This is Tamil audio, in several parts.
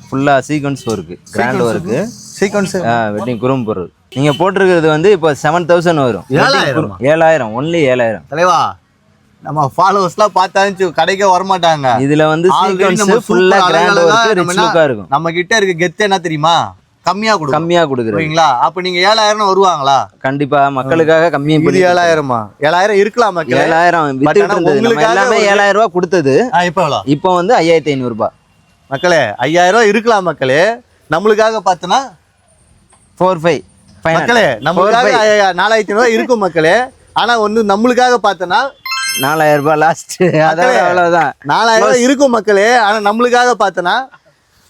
ஃபுல்லா sequence work, grand work, sequence wedding குறும் பொருள். நீங்க போட்டிருக்கிறது வந்து இப்போ 7000 வரும். 7000 ஒன்லி 7000. தலைவா நம்ம ஃபாலோவர்ஸ்லாம் பார்த்தாலும் கடைக்கே வரமாட்டாங்க. இதுல வந்து சீக்வன்ஸ் ஃபுல்லா கிராண்ட் ஒர்க், ரிச் லுக்கா இருக்கும். நம்ம கிட்ட இருக்க கெத்து என்ன தெரியுமா? கம்மியா கொடுக்குறோம். ஓகேங்களா? அப்ப நீங்க 7000 வருவாங்களா? கண்டிப்பா மக்களுக்காக கம்மியா. இது 7000மா? 7000 இருக்கலாம் மக்களே. 7000 வித்துட்டு இருந்தது. நம்ம எல்லாமே 7000 ரூபாய் கொடுத்தது. இப்போ எவ்வளவு? இப்போ வந்து 5500 ரூபாய். மக்களே 5000 ரூபாய் இருக்கலாம் மக்களே. நம்மளுக்காக பார்த்தனா 45 மக்களே, நம்மளுக்காக 4500 ரூபாய் இருக்கும் மக்களே. ஆனா வந்து நம்மளுக்காக பார்த்தனா 4000 ரூபாய் லாஸ்ட். அவ்வளவுதான். 4000 ரூபாய் இருக்கும் மக்களே. ஆனா நம்மளுக்காக பார்த்தனா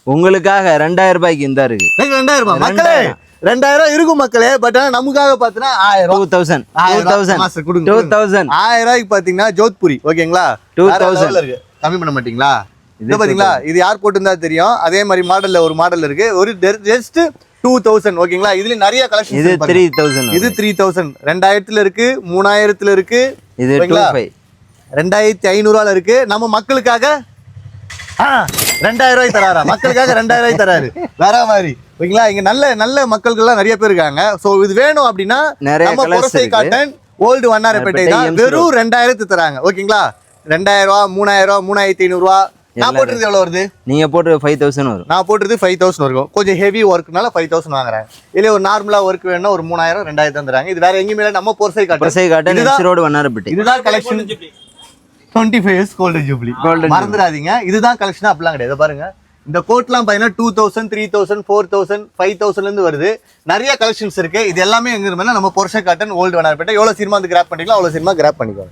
உங்களுக்காக 2000 ரூபாய்க்கு இந்த இருக்கு. 2000 ரூபாய் மக்களே. 2000 ரூபாய் இருக்கும் மக்களே. பட் ஆனா நமக்காக பார்த்தனா 1000 ரூபாய்க்கு பாத்தீங்கன்னா ஜோத்பூரி. ஓகேங்களா? 2000 இருக்கு. கம்மி பண்ண மாட்டீங்களா? இது பாத்தீங்களா? இது யார் போட்டுருந்தா தெரியும். அதே மாதிரி மாடல்ல ஒரு மாடல் இருக்கு. ஒரு ஜஸ்ட் 2000. ஓகேங்களா? இதுல நிறைய கலெக்ஷன். இது 3000. இது 3000. 2000ல இருக்கு, 3000ல இருக்கு. இது 2500 இருக்கு. நம்ம மக்களுக்காக 2000 ரூபாய் தராரா? மக்களுக்காக 2000 ரூபாய் தராரு. வேற மாதிரி. ஓகேங்களா? இங்க நல்ல நல்ல மக்கள்கள் நிறைய பேர் இருக்காங்க. சோ இது வேணும் அப்படின்னா நம்ம புரசை காட்டன் ஓல்டு வண்ணாரப்பேட்டை தான் வெறும் 2000 தராங்க. ஓகேங்களா? 2000 ரூபாய், 3000 ரூபாய், 3500 ரூபாய். நான் போட்டுறது எவ்வளவு வருது? நீங்க போட்டு 5000 வரும். நான் போட்டுறது 5000 இருக்கும். கொஞ்சம் ஹெவி ஒர்க்னால 5000 வாங்குறேன். இல்ல ஒரு நார்மலா ஒர்க் வேணும்னா ஒரு 3000 2000 தந்துறாங்க. இது வேற எங்கேயுமே இல்ல. நம்ம புரசை காட்டன் ரோடு வண்ணாரப்பேட்டை. இதுதான் கலெக்ஷன். 25 years golden jubilee. மறந்துடாதீங்க. இதுதான் கலெக்ஷன். அப்படிலாம் கிடையாது. பாருங்க இந்த கோட்லாம் பாத்தீங்கன்னா 2000, 3000, 4000, 5000ல இருந்து வருது. நிறைய கலெக்ஷன்ஸ் இருக்கு. இது எல்லாமே எங்க இருந்தாலும் நம்ம புரசை காட்டன் ஓல்டு வண்ணாரப்பேட்டை. எவ்வளவு சீக்கிரமா வந்து கிராப் பண்ணிக்கலாம் அவ்வளவு சீக்கிரமா கிராப் பண்ணிக்கோங்க.